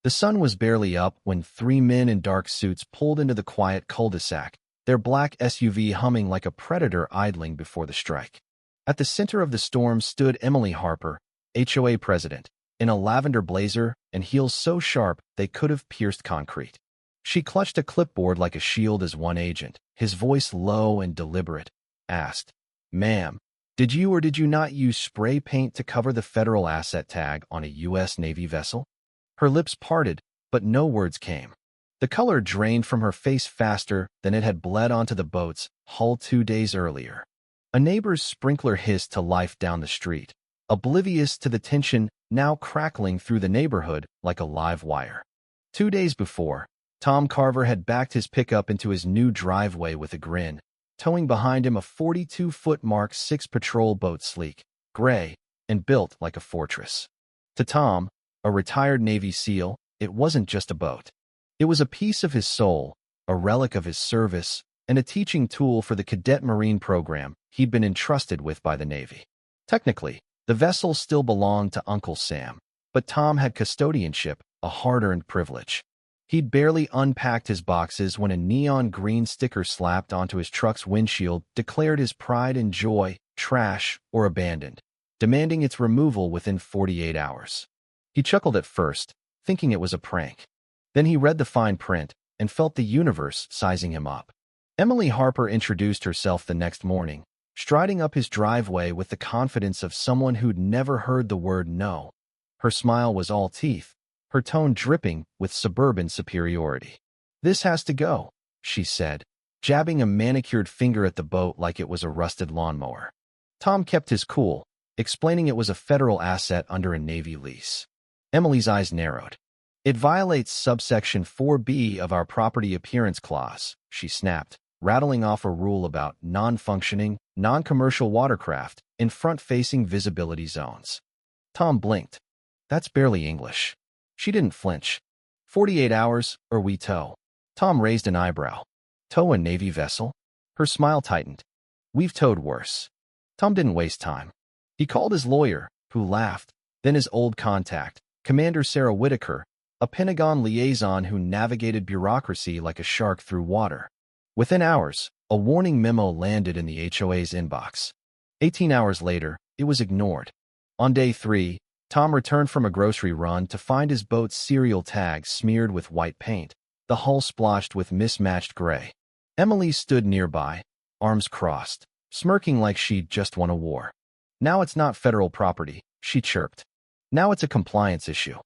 The sun was barely up when three men in dark suits pulled into the quiet cul-de-sac, their black SUV humming like a predator idling before the strike. At the center of the storm stood Emily Harper, HOA president, in a lavender blazer and heels so sharp they could have pierced concrete. She clutched a clipboard like a shield as one agent, his voice low and deliberate, asked, "Ma'am, did you or did you not use spray paint to cover the federal asset tag on a U.S. Navy vessel?" Her lips parted, but no words came. The color drained from her face faster than it had bled onto the boat's hull 2 days earlier. A neighbor's sprinkler hissed to life down the street, oblivious to the tension now crackling through the neighborhood like a live wire. 2 days before, Tom Carver had backed his pickup into his new driveway with a grin, towing behind him a 42-foot Mark 6 patrol boat, sleek, gray, and built like a fortress. To Tom, a retired Navy SEAL, it wasn't just a boat. It was a piece of his soul, a relic of his service, and a teaching tool for the cadet Marine program he'd been entrusted with by the Navy. Technically, the vessel still belonged to Uncle Sam, but Tom had custodianship, a hard-earned privilege. He'd barely unpacked his boxes when a neon green sticker slapped onto his truck's windshield declared his pride and joy trash or abandoned, demanding its removal within 48 hours. He chuckled at first, thinking it was a prank. Then he read the fine print and felt the universe sizing him up. Emily Harper introduced herself the next morning, striding up his driveway with the confidence of someone who'd never heard the word no. Her smile was all teeth, her tone dripping with suburban superiority. "This has to go," she said, jabbing a manicured finger at the boat like it was a rusted lawnmower. Tom kept his cool, explaining it was a federal asset under a Navy lease. Emily's eyes narrowed. "It violates subsection 4B of our property appearance clause," she snapped, rattling off a rule about non-functioning, non-commercial watercraft in front-facing visibility zones. Tom blinked. "That's barely English." She didn't flinch. 48 hours, or we tow." Tom raised an eyebrow. "Tow a Navy vessel?" Her smile tightened. "We've towed worse." Tom didn't waste time. He called his lawyer, who laughed, then his old contact, Commander Sarah Whitaker, a Pentagon liaison who navigated bureaucracy like a shark through water. Within hours, a warning memo landed in the HOA's inbox. 18 hours later, it was ignored. On day 3, Tom returned from a grocery run to find his boat's serial tag smeared with white paint, the hull splotched with mismatched gray. Emily stood nearby, arms crossed, smirking like she'd just won a war. "Now it's not federal property," she chirped. "Now it's a compliance issue."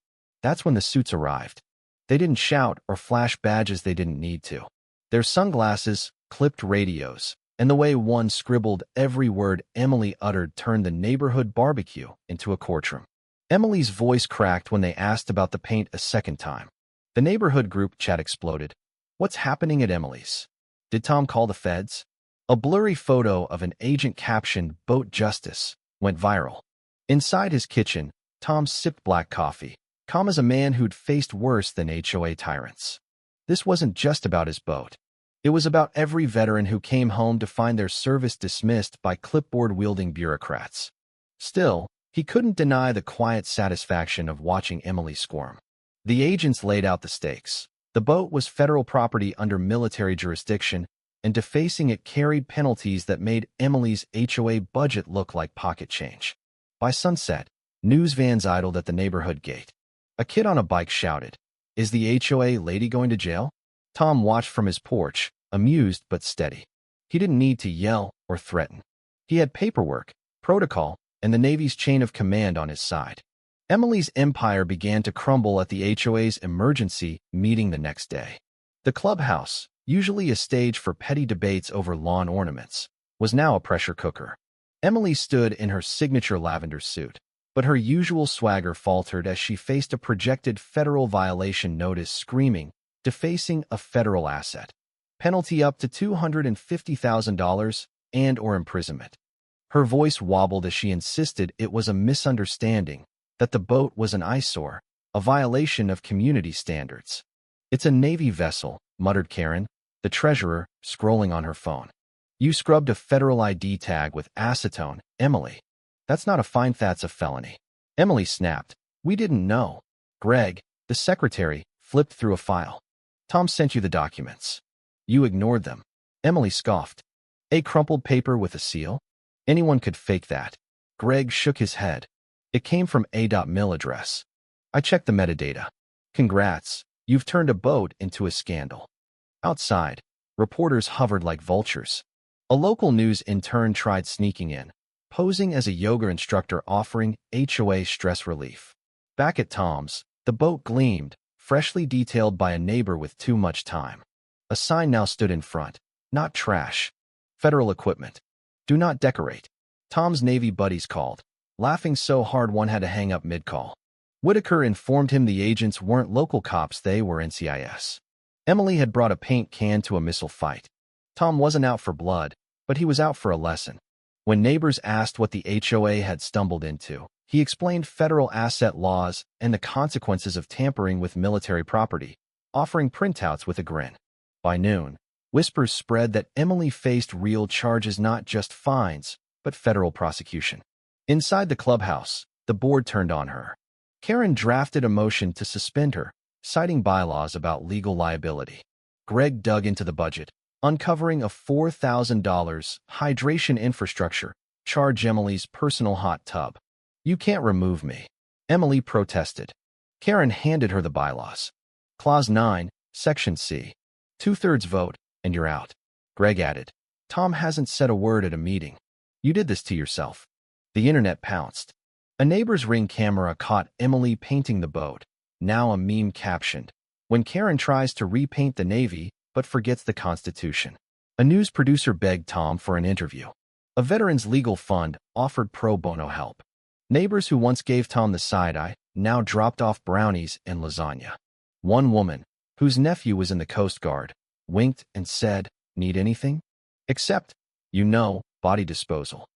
That's when the suits arrived. They didn't shout or flash badges they didn't need to. Their sunglasses, clipped radios, and the way one scribbled every word Emily uttered turned the neighborhood barbecue into a courtroom. Emily's voice cracked when they asked about the paint a second time. The neighborhood group chat exploded. "What's happening at Emily's? Did Tom call the feds?" A blurry photo of an agent captioned "Boat Justice" went viral. Inside his kitchen, Tom sipped black coffee, calm as a man who'd faced worse than HOA tyrants. This wasn't just about his boat. It was about every veteran who came home to find their service dismissed by clipboard-wielding bureaucrats. Still, he couldn't deny the quiet satisfaction of watching Emily squirm. The agents laid out the stakes. The boat was federal property under military jurisdiction, and defacing it carried penalties that made Emily's HOA budget look like pocket change. By sunset, news vans idled at the neighborhood gate. A kid on a bike shouted, "Is the HOA lady going to jail?" Tom watched from his porch, amused but steady. He didn't need to yell or threaten. He had paperwork, protocol, and the Navy's chain of command on his side. Emily's empire began to crumble at the HOA's emergency meeting the next day. The clubhouse, usually a stage for petty debates over lawn ornaments, was now a pressure cooker. Emily stood in her signature lavender suit, but her usual swagger faltered as she faced a projected federal violation notice screaming, "Defacing a federal asset. Penalty up to $250,000 and/or imprisonment." Her voice wobbled as she insisted it was a misunderstanding, that the boat was an eyesore, a violation of community standards. "It's a Navy vessel," muttered Karen, the treasurer, scrolling on her phone. "You scrubbed a federal ID tag with acetone, Emily. That's not a fine, that's a felony." Emily snapped, "We didn't know. Greg, The secretary flipped through a file. Tom sent you the documents. You ignored them. Emily scoffed. A crumpled paper with a seal? Anyone could fake that. Greg shook his head. It came from a.mil address. I checked the metadata. Congrats, you've turned a boat into a scandal. Outside, reporters hovered like vultures. A local news intern tried sneaking in, posing as a yoga instructor offering HOA stress relief. Back at Tom's, the boat gleamed, freshly detailed by a neighbor with too much time. A sign now stood in front. Not trash. Federal equipment. Do not decorate. Tom's Navy buddies called, laughing so hard one had to hang up mid-call. Whitaker informed him the agents weren't local cops, they were NCIS. Emily had brought a paint can to a missile fight. Tom wasn't out for blood, but he was out for a lesson. When neighbors asked what the HOA had stumbled into, he explained federal asset laws and the consequences of tampering with military property, offering printouts with a grin. By noon, whispers spread that Emily faced real charges, not just fines, but federal prosecution. Inside the clubhouse, the board turned on her. Karen drafted a motion to suspend her, citing bylaws about legal liability. Greg dug into the budget, uncovering a $4,000 hydration infrastructure charge Emily's personal hot tub. You can't remove me. Emily protested. Karen handed her the bylaws. Clause 9, Section C. 2/3 vote, and you're out. Greg added. Tom hasn't said a word at a meeting. You did this to yourself. The internet pounced. A neighbor's Ring camera caught Emily painting the boat, now a meme captioned, "When Karen tries to repaint the Navy but forgets the Constitution." A news producer begged Tom for an interview. A veterans legal fund offered pro bono help. Neighbors who once gave Tom the side-eye now dropped off brownies and lasagna. One woman, whose nephew was in the Coast Guard, winked and said, "Need anything? Except, body disposal."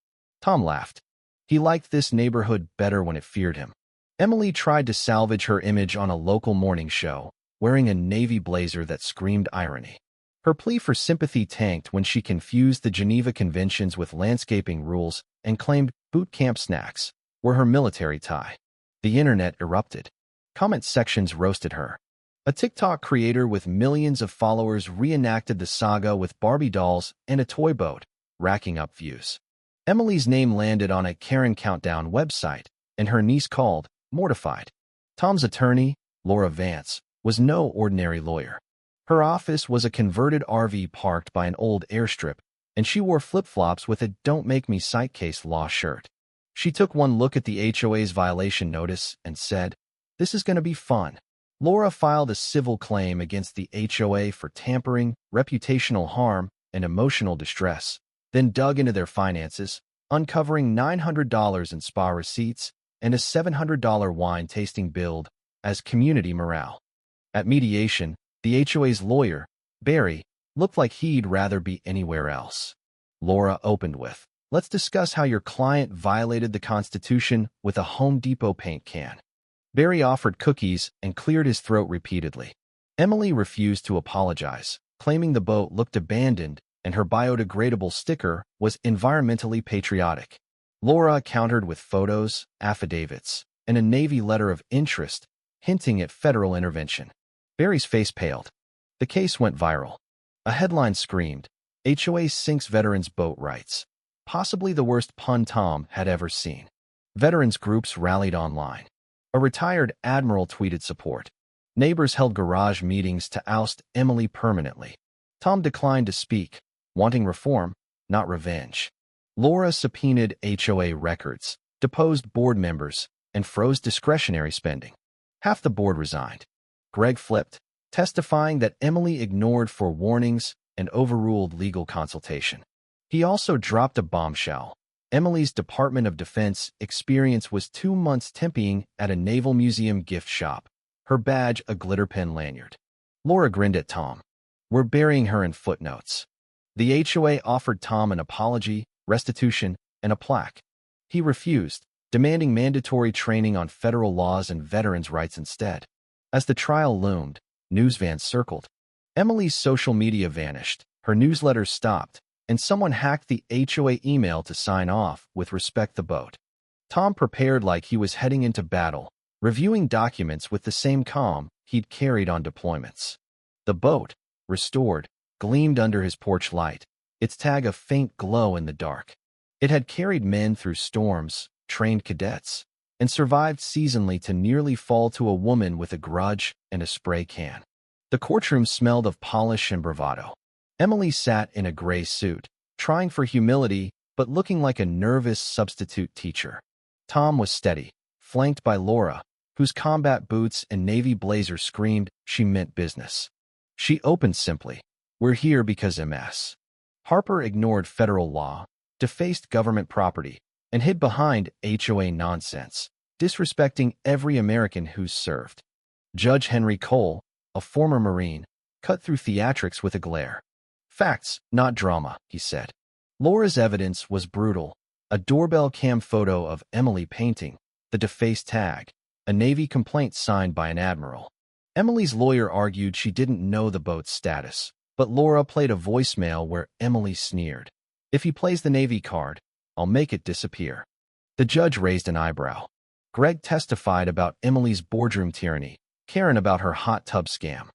Tom laughed. He liked this neighborhood better when it feared him. Emily tried to salvage her image on a local morning show, wearing a navy blazer that screamed irony. Her plea for sympathy tanked when she confused the Geneva Conventions with landscaping rules and claimed boot camp snacks were her military tie. The internet erupted. Comment sections roasted her. A TikTok creator with millions of followers reenacted the saga with Barbie dolls and a toy boat, racking up views. Emily's name landed on a Karen Countdown website, and her niece called, mortified. Tom's attorney, Laura Vance, was no ordinary lawyer. Her office was a converted RV parked by an old airstrip, and she wore flip-flops with a "Don't Make Me Cite Case Law" shirt. She took one look at the HOA's violation notice and said, "This is going to be fun." Laura filed a civil claim against the HOA for tampering, reputational harm, and emotional distress, then dug into their finances, uncovering $900 in spa receipts and a $700 wine tasting billed as community morale. At mediation, the HOA's lawyer, Barry, looked like he'd rather be anywhere else. Laura opened with, "Let's discuss how your client violated the Constitution with a Home Depot paint can." Barry offered cookies and cleared his throat repeatedly. Emily refused to apologize, claiming the boat looked abandoned and her biodegradable sticker was environmentally patriotic. Laura countered with photos, affidavits, and a Navy letter of interest, hinting at federal intervention. Barry's face paled. The case went viral. A headline screamed, "HOA sinks veterans' boat rights." Possibly the worst pun Tom had ever seen. Veterans groups rallied online. A retired admiral tweeted support. Neighbors held garage meetings to oust Emily permanently. Tom declined to speak, wanting reform, not revenge. Laura subpoenaed HOA records, deposed board members, and froze discretionary spending. Half the board resigned. Greg flipped, testifying that Emily ignored forewarnings and overruled legal consultation. He also dropped a bombshell. Emily's Department of Defense experience was 2 months temping at a Naval Museum gift shop, her badge a glitter pen lanyard. Laura grinned at Tom. "We're burying her in footnotes." The HOA offered Tom an apology, restitution, and a plaque. He refused, demanding mandatory training on federal laws and veterans' rights instead. As the trial loomed, news vans circled. Emily's social media vanished, her newsletters stopped, and someone hacked the HOA email to sign off with "Respect the boat." Tom prepared like he was heading into battle, reviewing documents with the same calm he'd carried on deployments. The boat, restored, gleamed under his porch light, its tag a faint glow in the dark. It had carried men through storms, trained cadets, and survived seasonally to nearly fall to a woman with a grudge and a spray can. The courtroom smelled of polish and bravado. Emily sat in a gray suit, trying for humility but looking like a nervous substitute teacher. Tom was steady, flanked by Laura, whose combat boots and navy blazer screamed she meant business. She opened simply, "We're here because MS." Harper ignored federal law, defaced government property, and hid behind HOA nonsense, disrespecting every American who's served. Judge Henry Cole, a former Marine, cut through theatrics with a glare. "Facts, not drama," he said. Laura's evidence was brutal. A doorbell cam photo of Emily painting, the defaced tag, a Navy complaint signed by an admiral. Emily's lawyer argued she didn't know the boat's status, but Laura played a voicemail where Emily sneered, "If he plays the Navy card, I'll make it disappear." The judge raised an eyebrow. Greg testified about Emily's boardroom tyranny, Karen about her hot tub scam.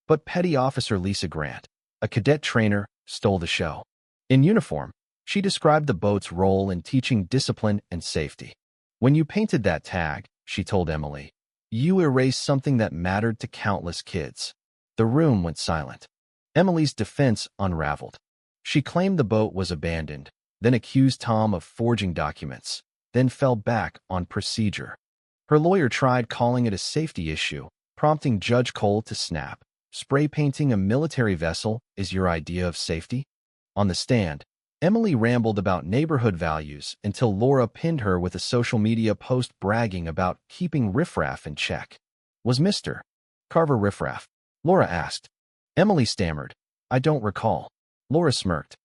But Petty Officer Lisa Grant, a cadet trainer, stole the show. In uniform, she described the boat's role in teaching discipline and safety. "When you painted that tag," she told Emily, "you erased something that mattered to countless kids." The room went silent. Emily's defense unraveled. She claimed the boat was abandoned, then accused Tom of forging documents, then fell back on procedure. Her lawyer tried calling it a safety issue, prompting Judge Cole to snap. "Spray painting a military vessel is your idea of safety?" On the stand, Emily rambled about neighborhood values until Laura pinned her with a social media post bragging about keeping riffraff in check. "Was Mr. Carver riffraff?" Laura asked. Emily stammered, "I don't recall." Laura smirked.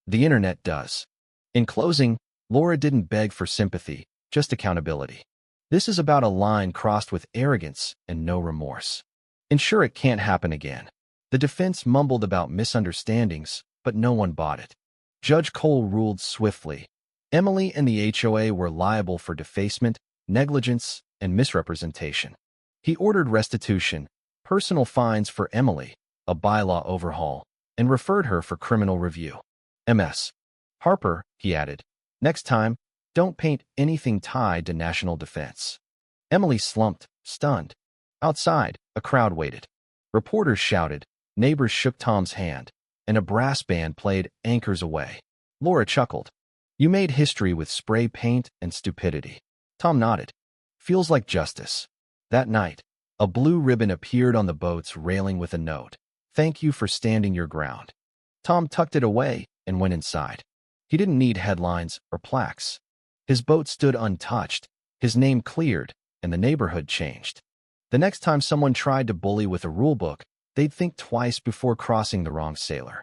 "The internet does." In closing, Laura didn't beg for sympathy, just accountability. "This is about a line crossed with arrogance and no remorse. Ensure it can't happen again." The defense mumbled about misunderstandings, but no one bought it. Judge Cole ruled swiftly. Emily and the HOA were liable for defacement, negligence, and misrepresentation. He ordered restitution, personal fines for Emily, a bylaw overhaul, and referred her for criminal review. MS. Harper, he added, "next time, don't paint anything tied to national defense." Emily slumped, stunned. Outside, a crowd waited. Reporters shouted, neighbors shook Tom's hand, and a brass band played Anchors Away. Laura chuckled. "You made history with spray paint and stupidity." Tom nodded. "Feels like justice." That night, a blue ribbon appeared on the boat's railing with a note, "Thank you for standing your ground." Tom tucked it away and went inside. He didn't need headlines or plaques. His boat stood untouched, his name cleared, and the neighborhood changed. The next time someone tried to bully with a rulebook, they'd think twice before crossing the wrong sailor.